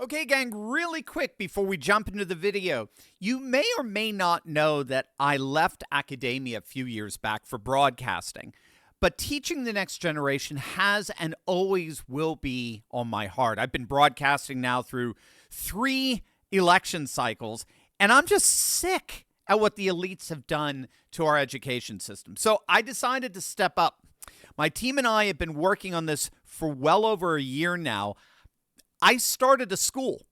Okay, gang, really quick before we jump into the video. You may or may not know that I left academia a few years back for broadcasting, but teaching the next generation has and always will be on my heart. I've been broadcasting now through 3 election cycles, and I'm just sick at what the elites have done to our education system. So I decided to step up. My team and I have been working on this for well over a year now. I started a school,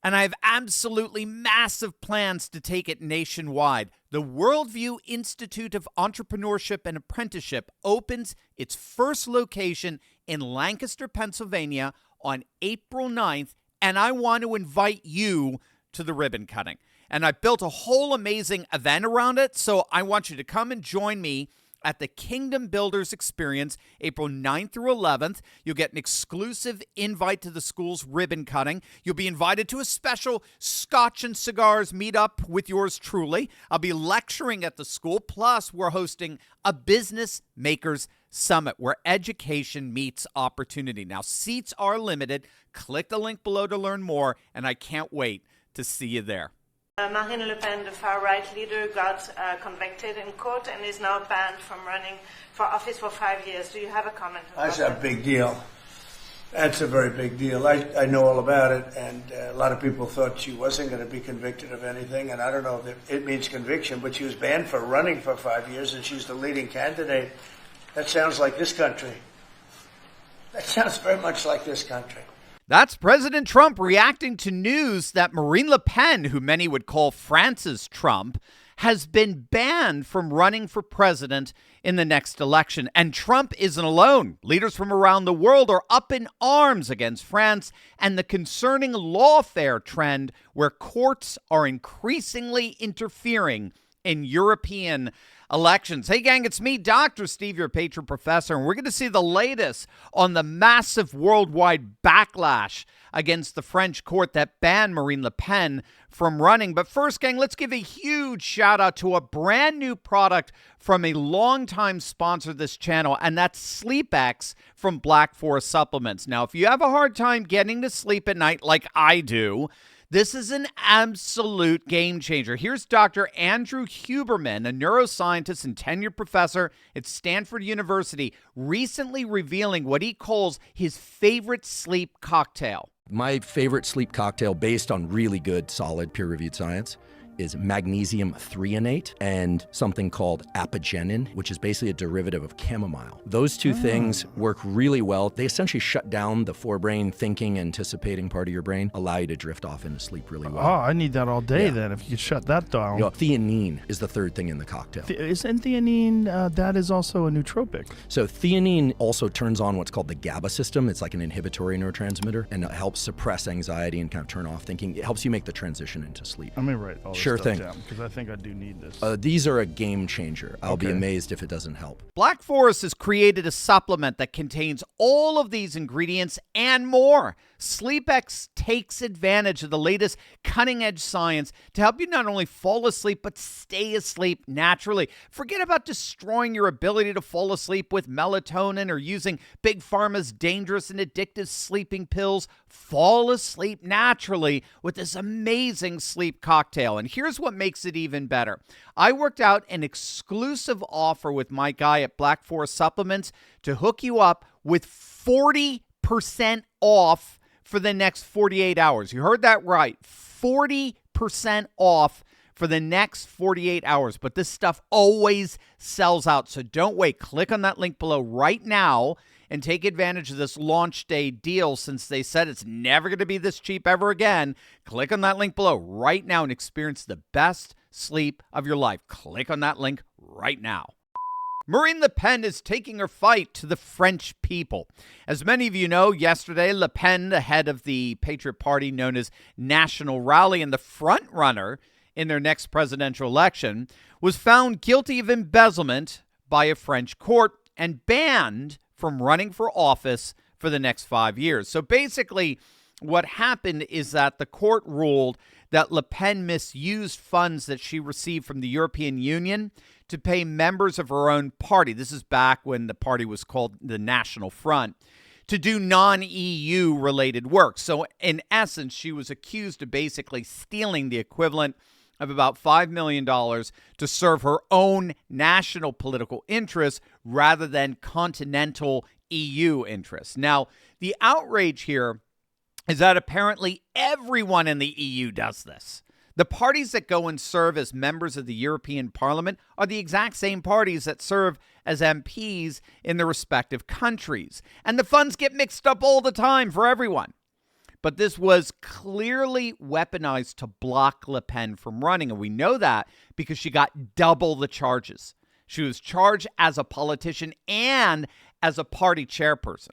and I have absolutely massive plans to take it nationwide. The Worldview Institute of Entrepreneurship and Apprenticeship opens its first location in Lancaster, Pennsylvania on April 9th, and I want to invite you to the ribbon cutting. And I built a whole amazing event around it, so I want you to come and join me at the Kingdom Builders Experience, April 9th through 11th. You'll get an exclusive invite to the school's ribbon cutting. You'll be invited to a special Scotch and Cigars meetup with yours truly. I'll be lecturing at the school, plus we're hosting a Business Makers Summit where education meets opportunity. Now, seats are limited. Click the link below to learn more, and I can't wait to see you there. Marine Le Pen, the far-right leader, got convicted in court and is now banned from running for office for 5 years. Do you have a comment on that? That's a big deal. That's a very big deal. I know all about it, and a lot of people thought she wasn't going to be convicted of anything, and I don't know if it means conviction, but she was banned for running for 5 years, and she's the leading candidate. That sounds like this country. That sounds very much like this country. That's President Trump reacting to news that Marine Le Pen, who many would call France's Trump, has been banned from running for president in the next election. And Trump isn't alone. Leaders from around the world are up in arms against France and the concerning lawfare trend where courts are increasingly interfering in European elections. Hey, gang, it's me, Dr. Steve, your patron professor, and we're going to see the latest on the massive worldwide backlash against the French court that banned Marine Le Pen from running. But first, gang, let's give a huge shout out to a brand new product from a longtime sponsor of this channel, and that's SleepX from Black Forest Supplements. Now, if you have a hard time getting to sleep at night like I do, this is an absolute game changer. Here's Dr. Andrew Huberman, a neuroscientist and tenured professor at Stanford University, recently revealing what he calls his favorite sleep cocktail. My favorite sleep cocktail, based on really good, solid, peer-reviewed science, is magnesium threonate and something called apigenin, which is basically a derivative of chamomile. Those two things work really well. They essentially shut down the forebrain thinking, anticipating part of your brain, allow you to drift off into sleep really well. Oh, I need that all day then, if you could shut that down. You know, theanine is the third thing in the cocktail. Isn't theanine, that is also a nootropic? So theanine also turns on what's called the GABA system. It's like an inhibitory neurotransmitter, and it helps suppress anxiety and kind of turn off thinking. It helps you make the transition into sleep. Let me write all this Sure stuff thing. down, because I think I do need this. These are a game changer. I'll be amazed if it doesn't help. Black Forest has created a supplement that contains all of these ingredients and more. SleepX takes advantage of the latest cutting-edge science to help you not only fall asleep, but stay asleep naturally. Forget about destroying your ability to fall asleep with melatonin or using Big Pharma's dangerous and addictive sleeping pills. Fall asleep naturally with this amazing sleep cocktail. And here's what makes it even better. I worked out an exclusive offer with my guy at Black Forest Supplements to hook you up with 40% off for the next 48 hours. You heard that right. 40% off for the next 48 hours. But this stuff always sells out, so don't wait. Click on that link below right now and take advantage of this launch day deal, since they said it's never going to be this cheap ever again. Click on that link below right now and experience the best sleep of your life. Click on that link right now. Marine Le Pen is taking her fight to the French people. As many of you know, yesterday, Le Pen, the head of the Patriot Party known as National Rally and the front runner in their next presidential election, was found guilty of embezzlement by a French court and banned from running for office for the next 5 years. So basically, what happened is that the court ruled that Le Pen misused funds that she received from the European Union to pay members of her own party. This is back when the party was called the National Front. to do non-EU related work. So in essence, she was accused of basically stealing the equivalent of about $5 million to serve her own national political interests rather than continental EU interests. Now, the outrage here is that apparently everyone in the EU does this. The parties that go and serve as members of the European Parliament are the exact same parties that serve as MPs in their respective countries. And the funds get mixed up all the time for everyone. But this was clearly weaponized to block Le Pen from running. And we know that because she got double the charges. She was charged as a politician and as a party chairperson.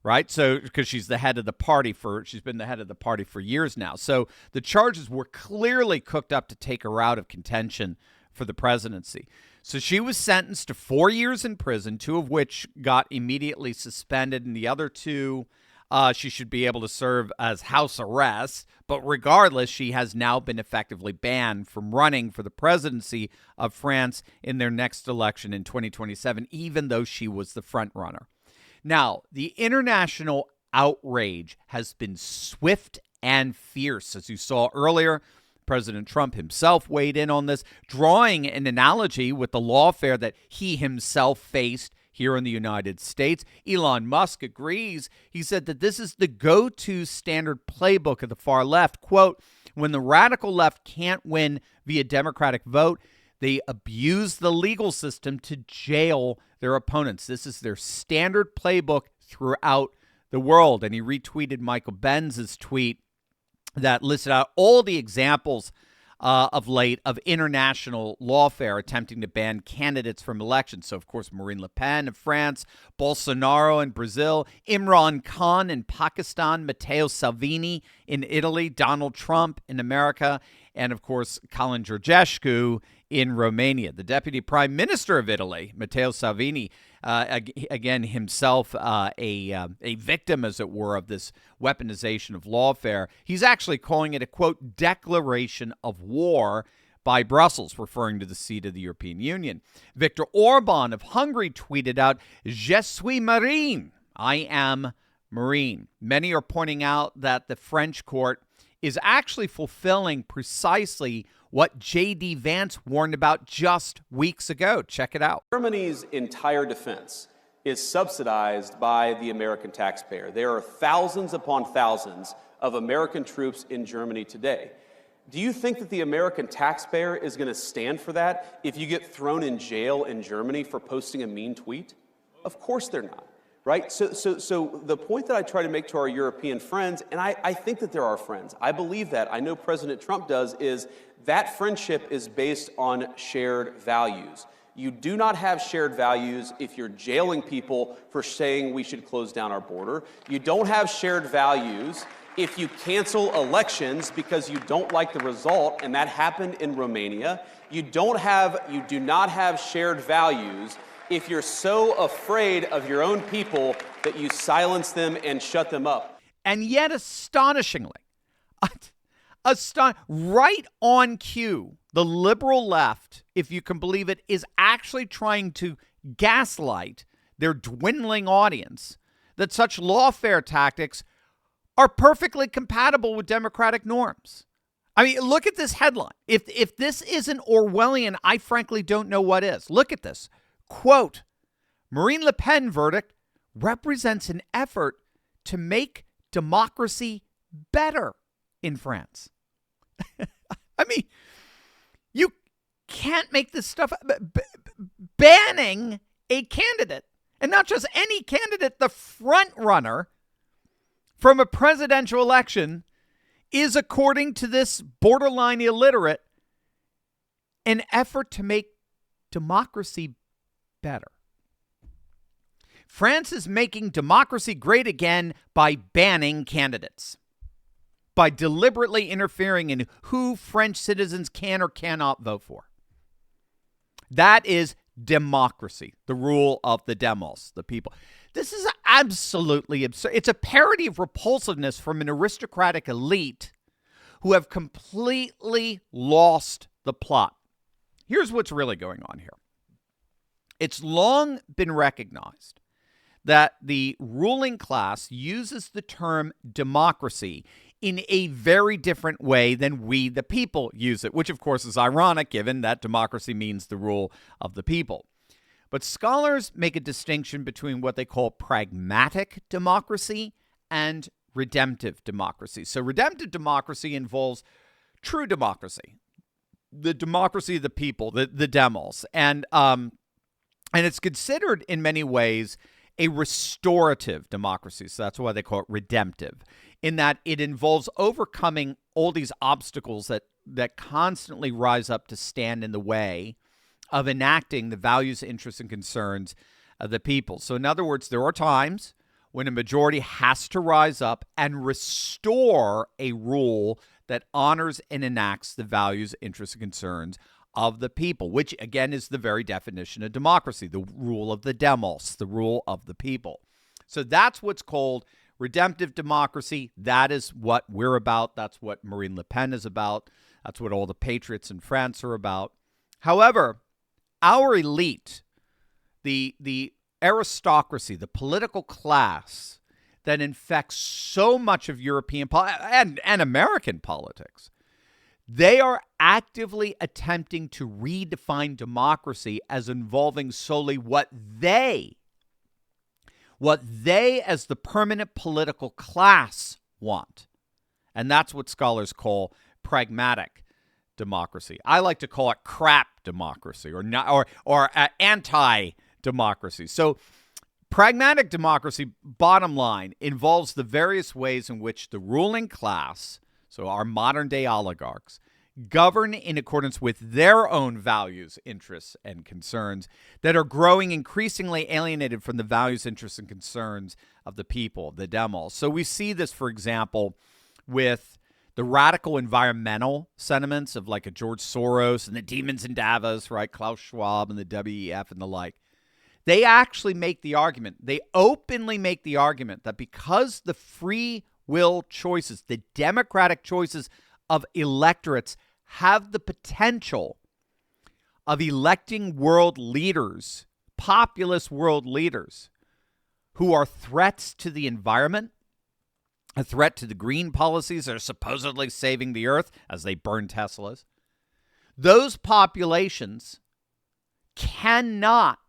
Right? So, because she's the head of the party she's been the head of the party for years now. So the charges were clearly cooked up to take her out of contention for the presidency. So she was sentenced to 4 years in prison, 2 of which got immediately suspended, and the other 2, she should be able to serve as house arrest. But regardless, she has now been effectively banned from running for the presidency of France in their next election in 2027, even though she was the front runner. Now, the international outrage has been swift and fierce. As you saw earlier, President Trump himself weighed in on this, drawing an analogy with the lawfare that he himself faced here in the United States. Elon Musk agrees. He said that this is the go-to standard playbook of the far left. Quote, when the radical left can't win via Democratic vote, they abuse the legal system to jail their opponents. This is their standard playbook throughout the world. And he retweeted Michael Benz's tweet that listed out all the examples of late of international lawfare attempting to ban candidates from elections. So, of course, Marine Le Pen in France, Bolsonaro in Brazil, Imran Khan in Pakistan, Matteo Salvini in Italy, Donald Trump in America, and, of course, Colin Georgescu in Romania. The deputy prime minister of Italy, Matteo Salvini, again, himself a victim, as it were, of this weaponization of lawfare. He's actually calling it a, quote, declaration of war by Brussels, referring to the seat of the European Union. Viktor Orban of Hungary tweeted out, Je suis marine. I am marine. Many are pointing out that the French court is actually fulfilling precisely what J.D. Vance warned about just weeks ago. Check it out. Germany's entire defense is subsidized by the American taxpayer. There are thousands upon thousands of American troops in Germany today. Do you think that the American taxpayer is going to stand for that if you get thrown in jail in Germany for posting a mean tweet? Of course they're not. Right? So the point that I try to make to our European friends, and I think that they're our friends, I believe that, I know President Trump does, is that friendship is based on shared values. You do not have shared values if you're jailing people for saying we should close down our border. You don't have shared values if you cancel elections because you don't like the result, and that happened in Romania. You do not have shared values if you're so afraid of your own people that you silence them and shut them up. And yet, astonishingly, right on cue, the liberal left, if you can believe it, is actually trying to gaslight their dwindling audience that such lawfare tactics are perfectly compatible with democratic norms. I mean, look at this headline. If this isn't Orwellian, I frankly don't know what is. Look at this. Quote, Marine Le Pen verdict represents an effort to make democracy better in France. I mean, you can't make this stuff up. Banning a candidate, and not just any candidate, the front runner from a presidential election is, according to this borderline illiterate, an effort to make democracy better. France is making democracy great again by banning candidates, by deliberately interfering in who French citizens can or cannot vote for. That is democracy, the rule of the demos, the people. This is absolutely absurd. It's a parody of repulsiveness from an aristocratic elite who have completely lost the plot. Here's what's really going on here. It's long been recognized that the ruling class uses the term democracy in a very different way than we, the people, use it, which of course is ironic given that democracy means the rule of the people. But scholars make a distinction between what they call pragmatic democracy and redemptive democracy. So redemptive democracy involves true democracy, the democracy of the people, the demos, and it's considered in many ways a restorative democracy. So that's why they call it redemptive, in that it involves overcoming all these obstacles that constantly rise up to stand in the way of enacting the values, interests, and concerns of the people. So in other words, there are times when a majority has to rise up and restore a rule that honors and enacts the values, interests, and concerns of the people, which again is the very definition of democracy, the rule of the demos, the rule of the people. So that's what's called redemptive democracy. That is what we're about. That's what Marine Le Pen is about. That's what all the patriots in France are about. However, our elite, the aristocracy, the political class that infects so much of European and American politics, they are actively attempting to redefine democracy as involving solely what they as the permanent political class want. And that's what scholars call pragmatic democracy. I like to call it crap democracy or anti-democracy. So pragmatic democracy, bottom line, involves the various ways in which the ruling class, so our modern-day oligarchs, govern in accordance with their own values, interests, and concerns that are growing increasingly alienated from the values, interests, and concerns of the people, the demos. So we see this, for example, with the radical environmental sentiments of like a George Soros and the demons in Davos, right? Klaus Schwab and the WEF and the like. They actually make the argument, they openly make the argument that because the free will choices, the democratic choices of electorates have the potential of electing world leaders, populist world leaders, who are threats to the environment, a threat to the green policies that are supposedly saving the earth as they burn Teslas. Those populations cannot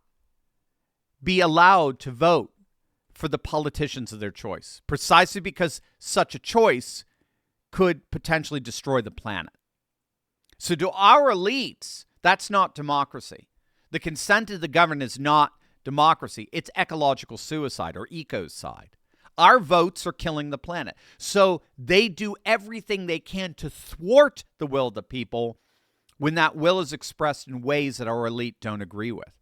be allowed to vote for the politicians of their choice, precisely because such a choice could potentially destroy the planet. So to our elites, that's not democracy. The consent of the governed is not democracy. It's ecological suicide or ecocide. Our votes are killing the planet. So they do everything they can to thwart the will of the people when that will is expressed in ways that our elite don't agree with.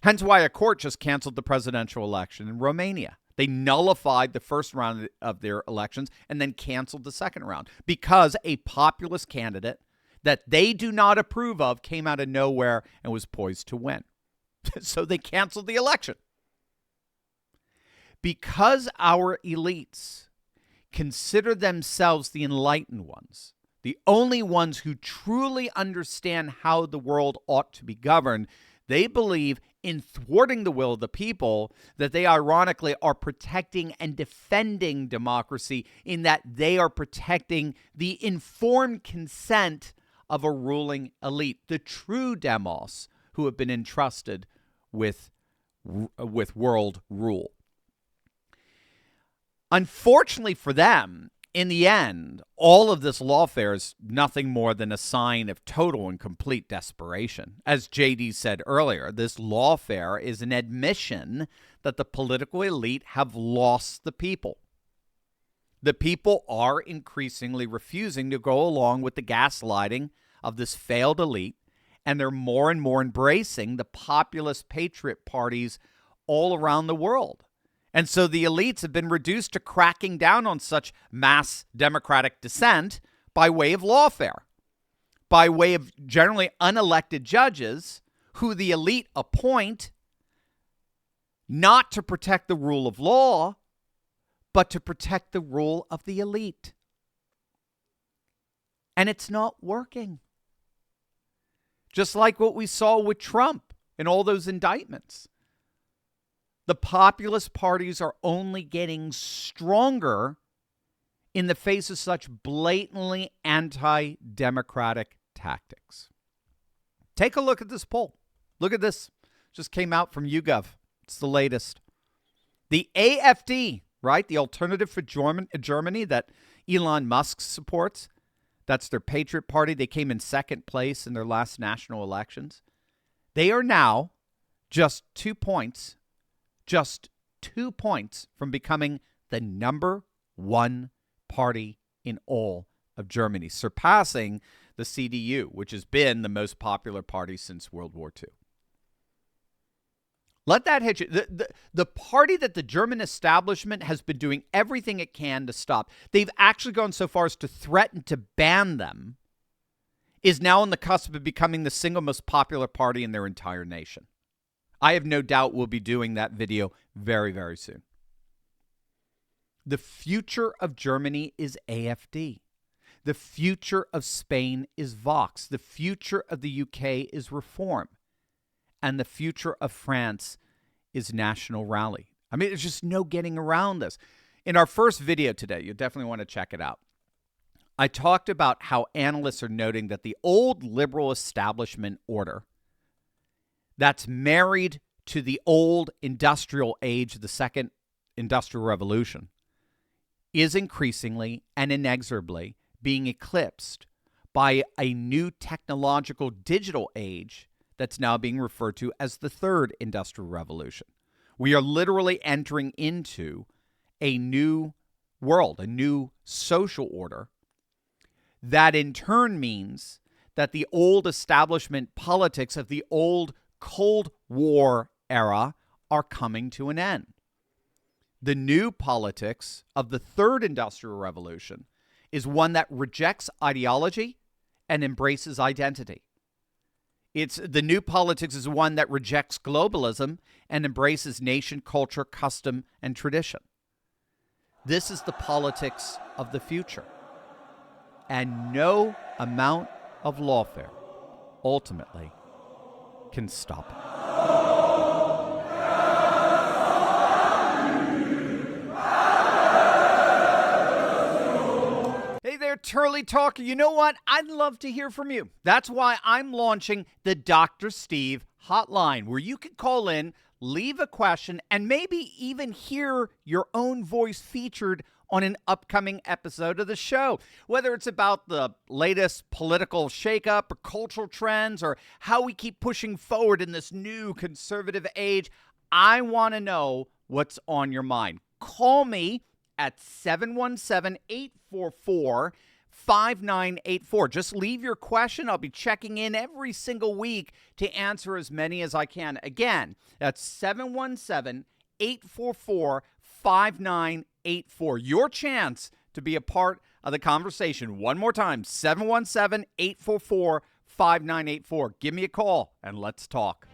Hence why a court just canceled the presidential election in Romania. They nullified the first round of their elections and then canceled the second round because a populist candidate that they do not approve of came out of nowhere and was poised to win. So they canceled the election. Because our elites consider themselves the enlightened ones, the only ones who truly understand how the world ought to be governed, they believe in thwarting the will of the people, that they ironically are protecting and defending democracy in that they are protecting the informed consent of a ruling elite, the true demos who have been entrusted with world rule. Unfortunately for them, in the end, all of this lawfare is nothing more than a sign of total and complete desperation. As JD said earlier, this lawfare is an admission that the political elite have lost the people. The people are increasingly refusing to go along with the gaslighting of this failed elite, and they're more and more embracing the populist patriot parties all around the world. And so the elites have been reduced to cracking down on such mass democratic dissent by way of lawfare, by way of generally unelected judges who the elite appoint not to protect the rule of law, but to protect the rule of the elite. And it's not working. Just like what we saw with Trump and all those indictments. The populist parties are only getting stronger in the face of such blatantly anti-democratic tactics. Take a look at this poll. Look at this. Just came out from YouGov. It's the latest. The AfD, right? The Alternative for Germany that Elon Musk supports. That's their Patriot Party. They came in second place in their last national elections. They are now just 2 points from becoming the number one party in all of Germany, surpassing the CDU, which has been the most popular party since World War II. Let that hit you. The party that the German establishment has been doing everything it can to stop, they've actually gone so far as to threaten to ban them, is now on the cusp of becoming the single most popular party in their entire nation. I have no doubt we'll be doing that video very, very soon. The future of Germany is AfD. The future of Spain is Vox. The future of the UK is Reform. And the future of France is National Rally. I mean, there's just no getting around this. In our first video today, you definitely want to check it out. I talked about how analysts are noting that the old liberal establishment order that's married to the old industrial age, the second industrial revolution, is increasingly and inexorably being eclipsed by a new technological digital age that's now being referred to as the third industrial revolution. We are literally entering into a new world, a new social order that in turn means that the old establishment politics of the old Cold War era are coming to an end. The new politics of the third industrial revolution is one that rejects ideology and embraces identity. It's the new politics is one that rejects globalism and embraces nation, culture, custom, and tradition. This is the politics of the future. And no amount of lawfare ultimately can stop it. Hey there, Turley Talker. You know what? I'd love to hear from you. That's why I'm launching the Dr. Steve hotline, where you can call in, leave a question, and maybe even hear your own voice featured on an upcoming episode of the show. Whether it's about the latest political shakeup or cultural trends or how we keep pushing forward in this new conservative age, I want to know what's on your mind. Call me at 717-844-5984. Just leave your question. I'll be checking in every single week to answer as many as I can. Again, that's 717-844-5984. Your chance to be a part of the conversation. One more time, 717-844-5984. Give me a call and let's talk.